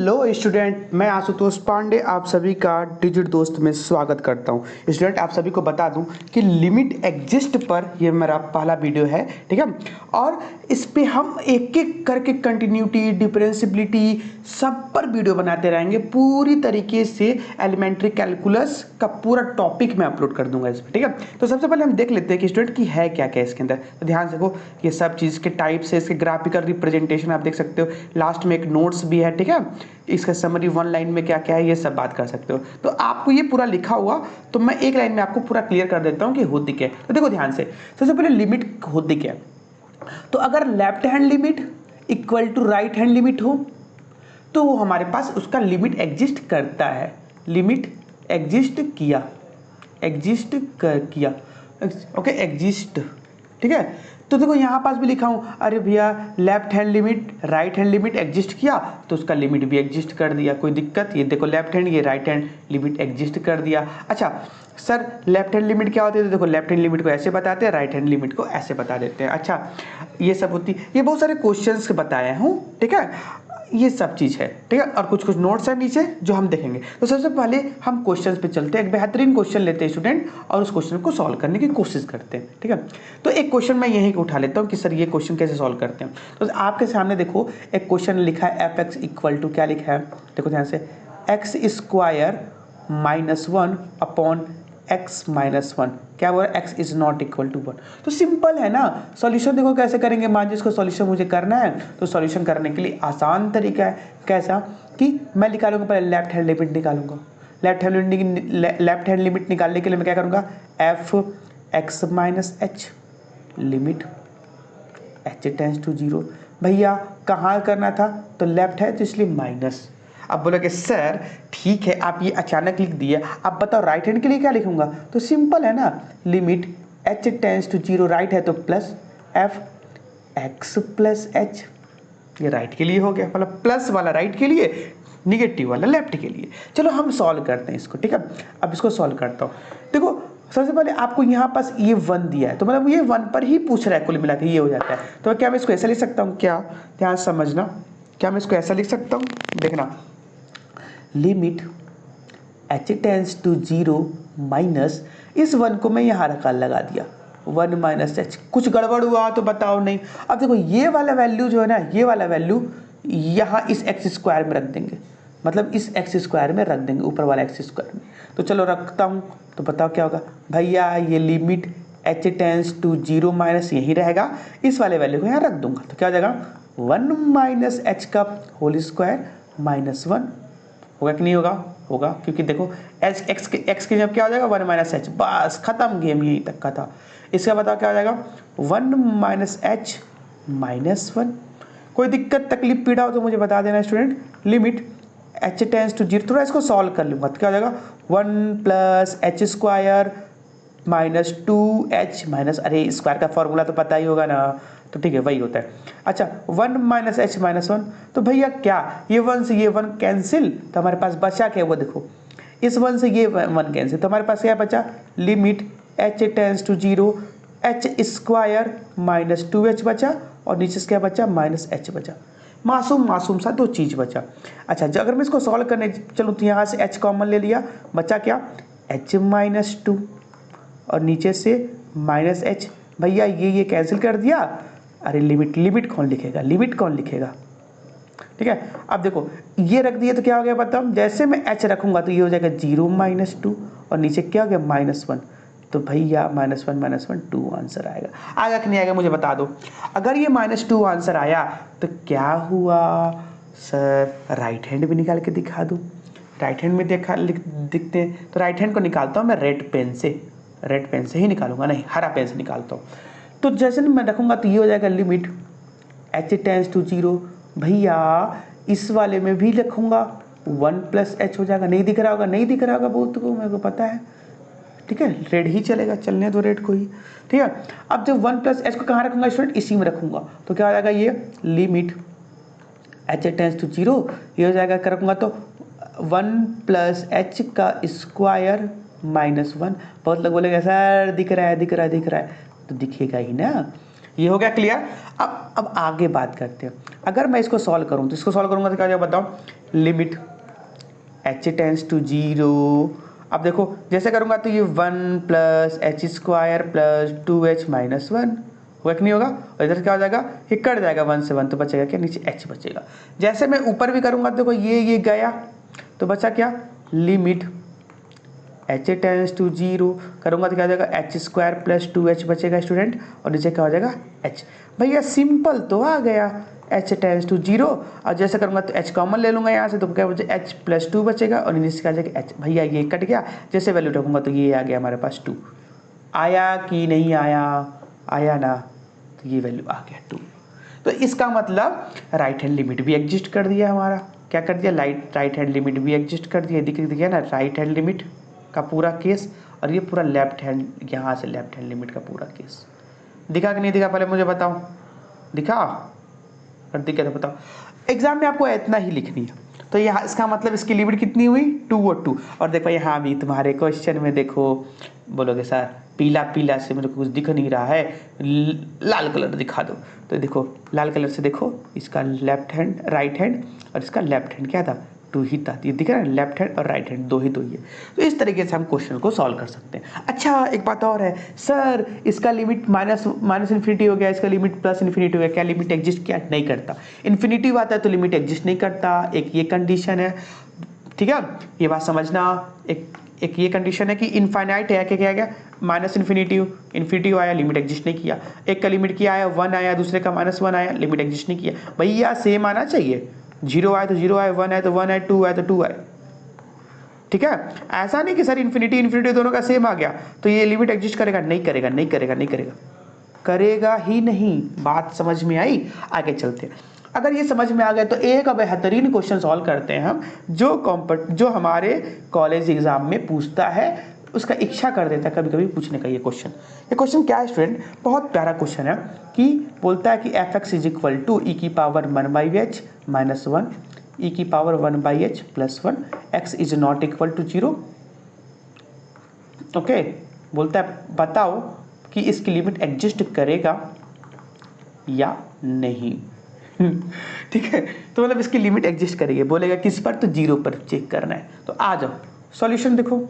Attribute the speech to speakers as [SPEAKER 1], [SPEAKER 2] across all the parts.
[SPEAKER 1] Hello student, मैं आशुतोष पांडे आप सभी का डिजिट दोस्त में स्वागत करता हूं। स्टूडेंट, आप सभी को बता दूं कि लिमिट एग्जिस्ट पर ये मेरा पहला वीडियो है, ठीक है। और इस पे हम एक एक करके कंटिन्यूटी, डिफरेंशियबिलिटी सब पर वीडियो बनाते रहेंगे। पूरी तरीके से एलिमेंट्री कैलकुलस का पूरा टॉपिक मैं अपलोड कर दूंगा इस पर, ठीक है। तो सबसे पहले हम देख लेते हैं कि स्टूडेंट की है क्या क्या इसके अंदर। तो ध्यान से देखो, ये सब चीज़ के टाइप्स है, इसके ग्राफिकल रिप्रेजेंटेशन आप देख सकते हो। लास्ट में एक नोट्स भी है, ठीक है। इसका समरी वन लाइन में क्या क्या है ये सब बात कर सकते हो। तो आपको ये पूरा लिखा हुआ, तो मैं एक लाइन में आपको पूरा क्लियर कर देता हूँ कि होती क्या है। तो देखो ध्यान से, सबसे पहले लिमिट होती क्या है। तो अगर left hand limit equal to right hand limit हो तो वो हमारे पास उसका लिमिट एग्जिस्ट करता है। लिमिट एग्जिस्ट किया, किया, ओके, एग्जिस्ट, ठीक है। तो देखो यहाँ पास भी लिखा हूँ, अरे भैया left hand limit right hand limit exist किया तो उसका लिमिट भी एग्जिस्ट कर दिया, कोई दिक्कत। ये देखो लेफ्ट हैंड, ये राइट हैंड लिमिट एग्जिस्ट कर दिया। अच्छा सर, लेफ्ट हैंड लिमिट क्या होती है? तो देखो लेफ्ट हैंड लिमिट को ऐसे बताते हैं, राइट हैंड लिमिट को ऐसे बता देते हैं। अच्छा ये सब होती, ये बहुत सारे क्वेश्चंस बताए हूँ, ठीक है। ये सब चीज़ है, ठीक है। और कुछ कुछ नोट्स है नीचे जो हम देखेंगे। तो सबसे पहले हम क्वेश्चंस पे चलते हैं। एक बेहतरीन क्वेश्चन लेते हैं स्टूडेंट और उस क्वेश्चन को सॉल्व करने की कोशिश करते हैं, ठीक है। तो एक क्वेश्चन मैं यहीं उठा लेता हूँ कि सर ये क्वेश्चन कैसे सॉल्व करते हैं। तो आपके सामने देखो एक क्वेश्चन लिखा है, एफ एक्स इक्वल टू, क्या लिखा है देखो ध्यान से, X square minus one upon X minus one, क्या बोल रहा है, X is not equal to one. तो सिंपल है ना, सॉल्यूशन देखो कैसे करेंगे। मान लीजिए इसको सॉल्यूशन मुझे करना है, तो सॉल्यूशन करने के लिए आसान तरीका है। कैसा कि मैं निकालूंगा, पहले लेफ्ट हैंड लिमिट निकालूंगा। लेफ्ट हैंड लिमिट निकालने के लिए मैं क्या करूंगा, F X minus H, limit H tends to zero. भैया कहाँ करना था, तो लेफ्ट है तो इसलिए माइनस। अब बोलोगे सर ठीक है आप ये अचानक लिख दिए, अब बताओ राइट हैंड के लिए क्या लिखूंगा। तो सिंपल है ना, limit H tends to zero, right है तो plus F X plus H, ये राइट के लिए हो गया, मतलब प्लस वाला राइट के लिए, निगेटिव वाला लेफ्ट के लिए। चलो हम सॉल्व करते हैं इसको, ठीक है। अब इसको सॉल्व करता हूँ। देखो सबसे पहले आपको यहाँ पास ये वन दिया है, तो मतलब ये वन पर ही पूछ रहा है, कुल मिला के ये हो जाता है। तो क्या मैं इसको ऐसा लिख सकता हूँ, क्या ध्यान समझना, क्या मैं इसको ऐसा लिख सकता हूँ, देखना, limit H tends to zero minus, इस वन को मैं यहाँ रखा लगा दिया, वन माइनस एच। कुछ गड़बड़ हुआ तो बताओ नहीं। अब देखो ये वाला वैल्यू जो है ना, ये वाला वैल्यू यहाँ इस एक्स स्क्वायर में रख देंगे, मतलब इस एक्स स्क्वायर में रख देंगे, ऊपर वाला एक्स स्क्वायर में। तो चलो रखता हूँ, तो बताओ क्या होगा भैया, ये limit H tends to zero minus यही रहेगा, इस वाले वैल्यू को यहाँ रख दूंगा, तो क्या हो जाएगा, वन माइनस एच का होल स्क्वायर माइनस वन। होगा कि नहीं होगा, होगा, क्योंकि देखो एक्स के जब क्या हो जाएगा, वन माइनस एच, बस खत्म गेम, यही तक का था। इसका बताओ क्या हो जाएगा, one minus H minus one. कोई दिक्कत तकलीफ पीड़ा हो तो मुझे बता देना student. Limit H tends to zero, थोड़ा इसको सॉल्व कर लूँगा, तो क्या हो जाएगा, one plus H square minus two H minus, अरे स्क्वायर का फॉर्मूला तो पता ही होगा ना, तो ठीक है वही होता है। अच्छा one minus H minus one, तो भैया क्या ये वन से ये वन कैंसिल, तो हमारे पास बचा क्या, वो देखो इस वन से ये वन कैंसिल, तो हमारे पास क्या बचा, limit H tends to zero H square minus two H बचा, और नीचे से क्या बचा, माइनस एच बचा। मासूम मासूम सा दो चीज़ बचा। अच्छा अगर मैं इसको सॉल्व करने चलूँ तो यहाँ से एच कॉमन ले लिया, बचा क्या, एच माइनस टू, और नीचे से माइनस एच। भैया ये कैंसिल कर दिया, अरे लिमिट कौन लिखेगा, लिमिट कौन लिखेगा, ठीक है। अब देखो ये रख दिए तो क्या हो गया बताओ, जैसे मैं एच रखूंगा तो ये हो जाएगा जीरो माइनस टू, और नीचे क्या हो गया, माइनस वन। तो भैया माइनस वन टू आंसर आएगा कि नहीं आएगा मुझे बता दो। अगर ये माइनस टू आंसर आया तो क्या हुआ सर, राइट हैंड भी निकाल के दिखा दूँ। राइट हैंड में दिखते हैं, तो राइट हैंड को निकालता हूँ मैं रेड पेन से ही निकालूंगा, नहीं हरा पेन से निकालता हूँ। तो जैसे मैं रखूंगा तो ये हो जाएगा, limit H tends to zero, भैया इस वाले में भी रखूंगा वन प्लस एच हो जाएगा, नहीं दिख रहा होगा, नहीं दिख रहा होगा बहुत को, मेरे को पता है, ठीक है, रेड ही चलेगा, चलने दो रेड को ही, ठीक है। अब जब वन प्लस एच को कहाँ रखूंगा स्टूडेंट, इसी में रखूंगा, तो क्या हो जाएगा, ये limit H tends to zero, ये हो जाएगा, क्या रखूंगा तो वन प्लस एच का स्क्वायर माइनस वन। बहुत लोग बोलेंगे सर दिख रहा है, तो दिखेगा ही ना। ये हो गया क्लियर। अब आगे बात करते हैं। अगर मैं इसको सॉल्व करूं तो इसको सॉल्व करूंगा तो क्या हो जाएगा बताओ, लिमिट h टेंस टू 0। अब देखो जैसे करूँगा तो ये 1 plus H square plus 2h minus 1 होगा कि नहीं होगा, और इधर क्या हो जाएगा, ये कट जाएगा 1 से 1 तो बचेगा क्या, नीचे h बचेगा। जैसे मैं ऊपर भी करूँगा देखो ये गया तो बचा क्या, लिमिट h टेंस टू 0 करूँगा तो क्या हो जाएगा, एच स्क्वायर प्लस 2h बचेगा स्टूडेंट, और नीचे क्या हो जाएगा h। भैया सिंपल तो आ गया, h टेंस टू 0, और जैसे करूँगा तो h कॉमन ले लूँगा यहाँ से तो क्या बचे, h प्लस 2 बचेगा, और नीचे क्या आ जाएगा h। भैया ये कट गया, जैसे वैल्यू रखूँगा तो ये आ गया हमारे पास 2। आया कि नहीं आया, आया ना, तो ये वैल्यू आ गया 2। तो इसका मतलब राइट हैंड लिमिट भी एग्जिस्ट कर दिया हमारा, क्या कर दिया, राइट हैंड लिमिट भी एग्जिस्ट कर दिया। दिखा ना राइट हैंड लिमिट का पूरा केस, और ये पूरा लेफ्ट हैंड, यहाँ से लेफ्ट हैंड लिमिट का पूरा केस दिखा कि नहीं दिखा, पहले मुझे बताओ, दिखा, और दिखा तो बताओ। एग्जाम में आपको इतना ही लिखनी है, तो यहाँ इसका मतलब इसकी लिमिट कितनी हुई, 2 और 2। और देखो यहाँ भी तुम्हारे क्वेश्चन में देखो, बोलोगे सर पीला पीला से मेरे को कुछ दिख नहीं रहा है, लाल कलर दिखा दो। तो देखो लाल कलर से देखो, इसका लेफ्ट हैंड राइट हैंड, और इसका लेफ्ट हैंड क्या था, 2 ही था। ये दिख रहा है, लेफ्ट हैंड और राइट हैंड दो ही है। तो इस तरीके से हम क्वेश्चन को सॉल्व कर सकते हैं। अच्छा एक बात और है सर, इसका लिमिट माइनस इन्फिनिटी हो गया, इसका लिमिट प्लस इन्फिनिटी हो गया, क्या लिमिट एग्जिस्ट किया, नहीं करता। इन्फिनिटी आता है तो लिमिट एग्जिस्ट नहीं करता, एक ये कंडीशन है, ठीक है, ये बात समझना। एक ये कंडीशन है कि इनफाइनाइट है, क्या गया माइनस इन्फिनिटी आया, लिमिट एग्जिस्ट नहीं किया। एक का लिमिट क्या आया, 1 आया, दूसरे का -1 आया, लिमिट एग्जिस्ट नहीं किया। भैया सेम आना चाहिए, 0 आए तो 0 आए, 1 आए तो 1 आए, 2 आए तो 2 आए, ठीक है। ऐसा नहीं कि सर इन्फिनिटी दोनों का सेम आ गया तो ये लिमिट एग्जिस्ट करेगा, नहीं करेगा, नहीं करेगा, नहीं करेगा, करेगा ही नहीं। बात समझ में आई, आगे चलते हैं। अगर ये समझ में आ गए तो एक बेहतरीन क्वेश्चन सॉल्व करते हैं हम, जो हमारे कॉलेज एग्जाम में पूछता है, उसका इच्छा कर देता है कभी कभी पूछने का। ये क्वेश्चन क्या है स्टूडेंट, बहुत प्यारा क्वेश्चन है, कि बोलता है कि fx is equal to e की पावर 1/h माइनस 1 e की power 1/h plus 1 x is not equal to 0। Okay, बोलता है बताओ कि इसकी लिमिट एग्जिस्ट करेगा या नहीं। ठीक है, तो मतलब इसकी लिमिट एग्जिस्ट करेगी, बोलेगा किस पर, तो 0 पर चेक करना है। तो आ जाओ सॉल्यूशन देखो,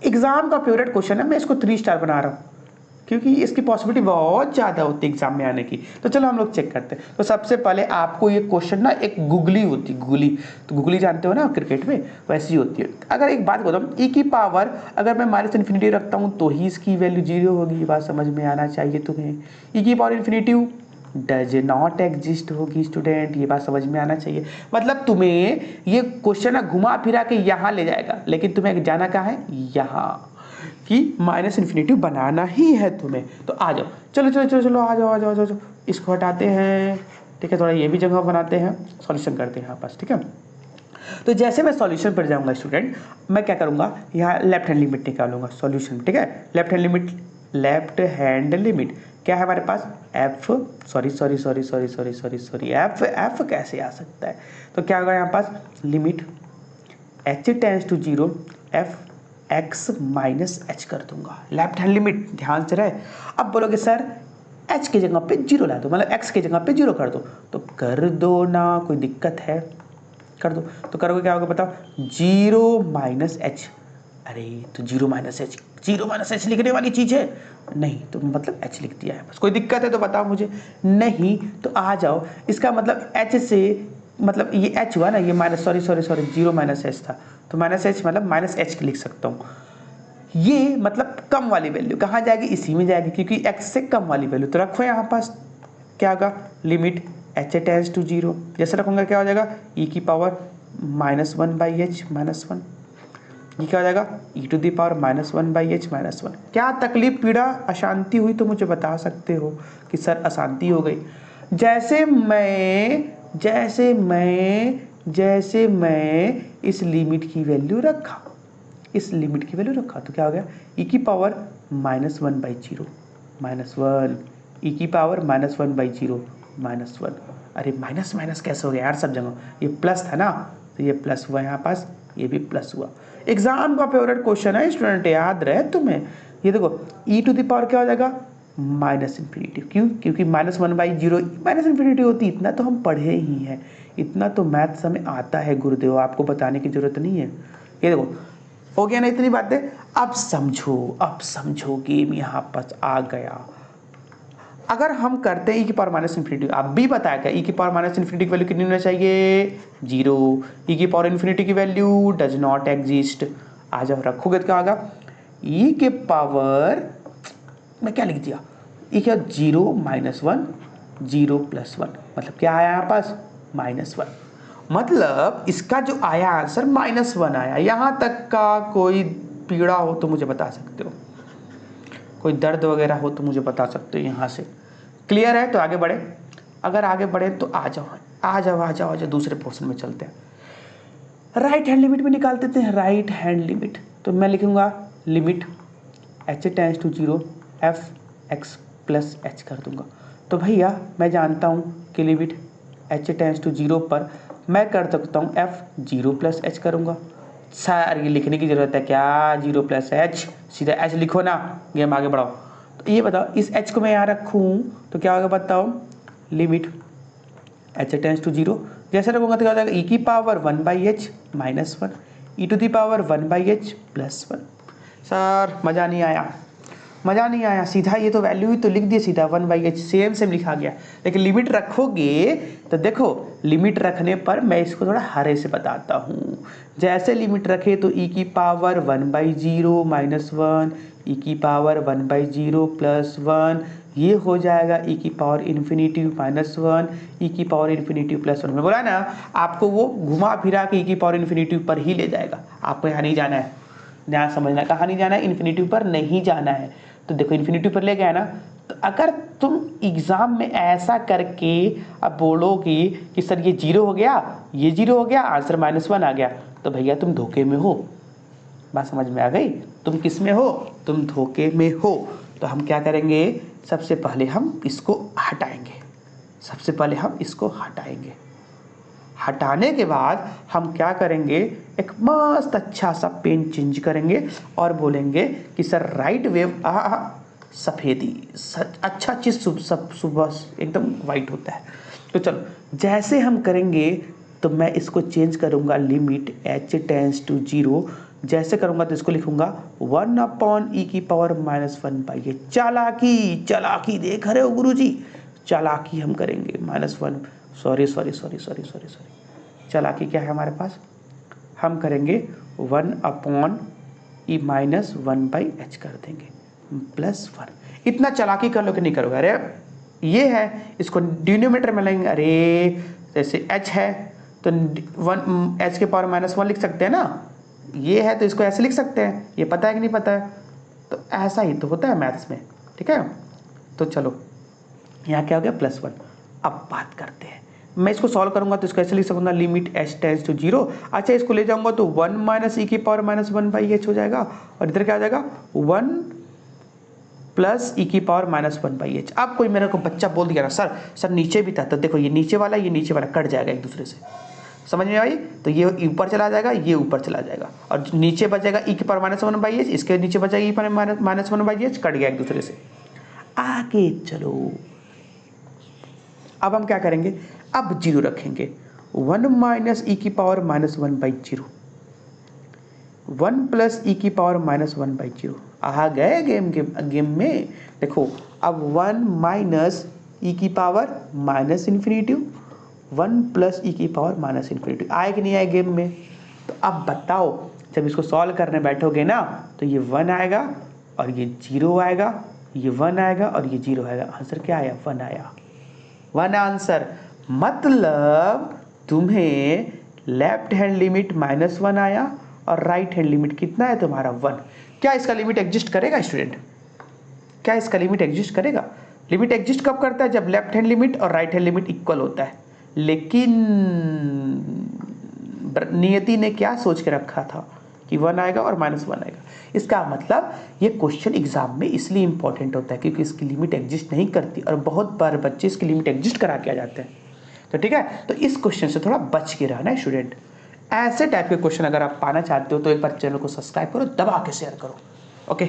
[SPEAKER 1] एग्जाम का फेवरेट क्वेश्चन है, मैं इसको 3 स्टार बना रहा हूँ क्योंकि इसकी पॉसिबिलिटी बहुत ज़्यादा होती है एग्जाम में आने की। तो चलो हम लोग चेक करते हैं। तो सबसे पहले आपको ये क्वेश्चन ना, एक गुगली होती है, गुगली, तो गुगली जानते हो ना क्रिकेट में, वैसी होती है। अगर एक बात बताऊँ, ई की पावर अगर मैं माइनस इन्फिनिटी रखता हूँ तो ही इसकी वैल्यू 0 होगी, ये बात समझ में आना चाहिए तुम्हें। ई की power infinity does not exist होगी स्टूडेंट, ये बात समझ में आना चाहिए। मतलब तुम्हें ये क्वेश्चन ना घुमा फिरा के यहाँ ले जाएगा, लेकिन तुम्हें जाना कहाँ है, यहाँ, कि माइनस इन्फिनिटी बनाना ही है तुम्हें। तो आ जाओ, चलो चलो चलो चलो, आ जाओ आ जाओ आ जाओ, इसको हटाते हैं, ठीक है, थोड़ा ये भी जगह बनाते हैं, सॉल्यूशन करते हैं यहाँ पास, ठीक है। तो जैसे मैं सॉल्यूशन पर जाऊँगा स्टूडेंट, मैं क्या करूँगा, यहाँ लेफ्ट हैंड लिमिट निकालूंगा सॉल्यूशन, ठीक है। लेफ्ट हैंड लिमिट क्या है हमारे पास, एफ एफ कैसे आ सकता है, तो क्या होगा यहाँ पास, limit h tends to 0 F x minus H कर दूंगा, लेफ्ट हैंड लिमिट, ध्यान से रहे। अब बोलोगे सर h की जगह पे 0 ला दो, मतलब x की जगह पे 0 कर दो, तो कर दो ना, कोई दिक्कत है, कर दो। तो करोगे क्या होगा बताओ, 0 माइनस एच, अरे तो 0 माइनस एच लिखने वाली चीज़ है, नहीं तो मतलब h लिख दिया है, बस कोई दिक्कत है तो बताओ मुझे, नहीं तो आ जाओ। इसका मतलब h से, मतलब ये h हुआ ना, ये माइनस सॉरी 0 माइनस एच था, तो माइनस एच मतलब माइनस एच लिख सकता हूँ। ये मतलब कम वाली वैल्यू कहाँ जाएगी, इसी में जाएगी, क्योंकि x से कम वाली वैल्यू। तो रखो यहाँ पास, क्या होगा, लिमिट h टेंस टू 0, जैसे रखूँगा क्या हो जाएगा, e की पावर -1/h -1, ये क्या हो जाएगा, e to the power -1/h -1। क्या तकलीफ पीड़ा अशांति हुई तो मुझे बता सकते हो कि सर अशांति हो गई। जैसे मैं इस लिमिट की वैल्यू रखा, तो क्या हो गया, e की पावर -1/0 -1, e की पावर -1/0 -1। अरे माइनस माइनस कैसे हो गया यार सब जगह, ये प्लस था ना, तो ये प्लस हुआ यहाँ पास, ये भी प्लस हुआ। एग्जाम का फेवरेट क्वेश्चन है स्टूडेंट, याद रहे तुम्हें। ये देखो e टू द पावर क्या हो जाएगा, माइनस इन्फिनिटी, क्यों, क्योंकि -1/0 माइनस इन्फिनिटी होती, इतना तो हम पढ़े ही हैं। इतना तो मैथ्स हमें आता है गुरुदेव, आपको बताने की ज़रूरत नहीं है। ये देखो हो गया ना इतनी बातें। अब समझो गेम यहाँ पर आ गया। अगर हम करते हैं ई की पावर माइनस इन्फिनिटी, आप भी बताया क्या ई की पावर माइनस इन्फिनिटी की वैल्यू कितनी होना चाहिए, 0। ई की पावर इन्फिनिटी की वैल्यू डज नॉट एग्जिस्ट। आ जाओ रखोगे तो क्या होगा, ई के पावर मैं क्या लिख दिया, ई क्या 0 -1 0 + 1 मतलब क्या आया यहाँ पास -1। मतलब इसका जो आया आंसर -1 आया। यहाँ तक का कोई पीड़ा हो तो मुझे बता सकते हो, कोई दर्द वगैरह हो तो मुझे बता सकते हो। यहाँ से क्लियर है तो आगे बढ़े। अगर आगे बढ़े तो आ जाओ दूसरे पोर्शन में चलते हैं। राइट हैंड लिमिट में निकाल देते हैं। राइट हैंड लिमिट तो मैं लिखूंगा limit h tends to 0 f(x + h) कर दूंगा। तो भैया मैं जानता हूँ कि लिमिट h टेंड्स टू 0 पर मैं कर सकता हूँ f 0 + h करूँगा। सर ये लिखने की ज़रूरत है क्या, 0 + h, सीधा h लिखो ना, गेम आगे बढ़ाओ। तो ये बताओ इस h को मैं यहाँ रखूँ तो क्या होगा बताओ, लिमिट h टेंड्स टू 0 जैसे रखूँगा तो क्या हो जाएगा e की power 1/h -1 e to the power 1/h +1। Sir मज़ा नहीं आया, सीधा ये तो वैल्यू ही तो लिख दिए सीधा 1/h, सेम लिखा गया। लेकिन लिमिट रखोगे तो देखो लिमिट रखने पर मैं इसको थोड़ा हरे से बताता हूँ। जैसे लिमिट रखे तो e की पावर 1/0 -1 e की पावर 1/0 +1 ये हो जाएगा e की पावर इन्फिनिटी -1 e की पावर इन्फिनिटी +1। मैं बोला ना आपको वो घुमा फिरा के e की पावर इन्फिनिटी पर ही ले जाएगा, आपको यहाँ नहीं जाना है। ध्यान समझना, कहाँ नहीं जाना है, इन्फिनिटी पर नहीं जाना है। तो देखो इन्फिनिटी पर ले गया ना, तो अगर तुम एग्जाम में ऐसा करके अब बोलोगे कि सर ये 0 हो गया, ये 0 हो गया, आंसर -1 आ गया, तो भैया तुम धोखे में हो। बात समझ में आ गई, तुम किस में हो, तुम धोखे में हो। तो हम क्या करेंगे, सबसे पहले हम इसको हटाएंगे। हटाने के बाद हम क्या करेंगे, एक मस्त अच्छा सा पेन चेंज करेंगे और बोलेंगे कि सर राइट वेव सफ़ेदी अच्छा चीज़ सुबह एकदम वाइट होता है। तो चलो जैसे हम करेंगे तो मैं इसको चेंज करूँगा, लिमिट h टेंड्स टू 0 जैसे करूँगा तो इसको लिखूँगा 1/e की पावर -1/h। चालाकी देख रहे हो गुरुजी, चालाकी हम करेंगे -1 सॉरी चालाकी क्या है हमारे पास, हम करेंगे 1/e -1/h कर देंगे +1। इतना चालाकी कर लो कि नहीं करोगे, अरे ये है इसको डिनोमिनेटर में लेंगे, अरे जैसे h है तो 1 h के पावर -1 लिख सकते हैं ना, ये है तो इसको ऐसे लिख सकते हैं, ये पता है कि नहीं पता है, तो ऐसा ही तो होता है मैथ्स में, ठीक है। तो चलो यहाँ क्या हो गया +1। अब बात करते हैं, मैं इसको सॉल्व करूंगा तो इसको ऐसे लिख सकूंगा, लिमिट h टेंड्स टू 0। अच्छा इसको ले जाऊंगा तो 1 - e की पावर -1/h हो जाएगा, और इधर क्या हो जाएगा 1 + e की पावर -1/h। अब कोई मेरे को बच्चा बोल दिया ना सर नीचे भी था, तो देखो ये नीचे वाला कट जाएगा एक दूसरे से, समझ में आई, तो ये ऊपर चला जाएगा, ये ऊपर चला जाएगा, और नीचे बचेगा e की पावर -1/h, इसके नीचे बचेगा e की पावर -1/h, कट गया एक दूसरे से। आगे चलो, अब हम क्या करेंगे, अब 0 रखेंगे, 1 - e की पावर -1/0 1 + e की पावर -1/0 आ गए गेम में। देखो अब 1 - e की पावर -इन्फिनिटी 1 + e की पावर -इन्फिनिटी आए कि नहीं आए गेम में। तो अब बताओ जब इसको सॉल्व करने बैठोगे ना तो ये 1 आएगा और ये 0 आएगा, ये 1 आएगा और ये 0 आएगा, आंसर क्या आया, 1 आया, 1 आंसर। मतलब तुम्हें लेफ्ट हैंड लिमिट -1 आया और राइट हैंड लिमिट कितना है तुम्हारा 1। क्या इसका लिमिट एग्जिस्ट करेगा स्टूडेंट, क्या इसका लिमिट एग्जिस्ट करेगा। लिमिट एग्जिस्ट कब करता है, जब लेफ्ट हैंड लिमिट और राइट हैंड लिमिट इक्वल होता है। लेकिन नियति ने क्या सोच के रखा था कि 1 आएगा और -1 आएगा। इसका मतलब ये क्वेश्चन एग्जाम में इसलिए इंपॉर्टेंट होता है क्योंकि इसकी लिमिट एग्जिस्ट नहीं करती, और बहुत बार बच्चे इसकी लिमिट एग्जिस्ट करा के आ जाते हैं। तो ठीक है, तो इस क्वेश्चन से थोड़ा बच के रहना है स्टूडेंट। ऐसे टाइप के क्वेश्चन अगर आप पाना चाहते हो तो एक बार चैनल को सब्सक्राइब करो, दबा के शेयर करो। ओके।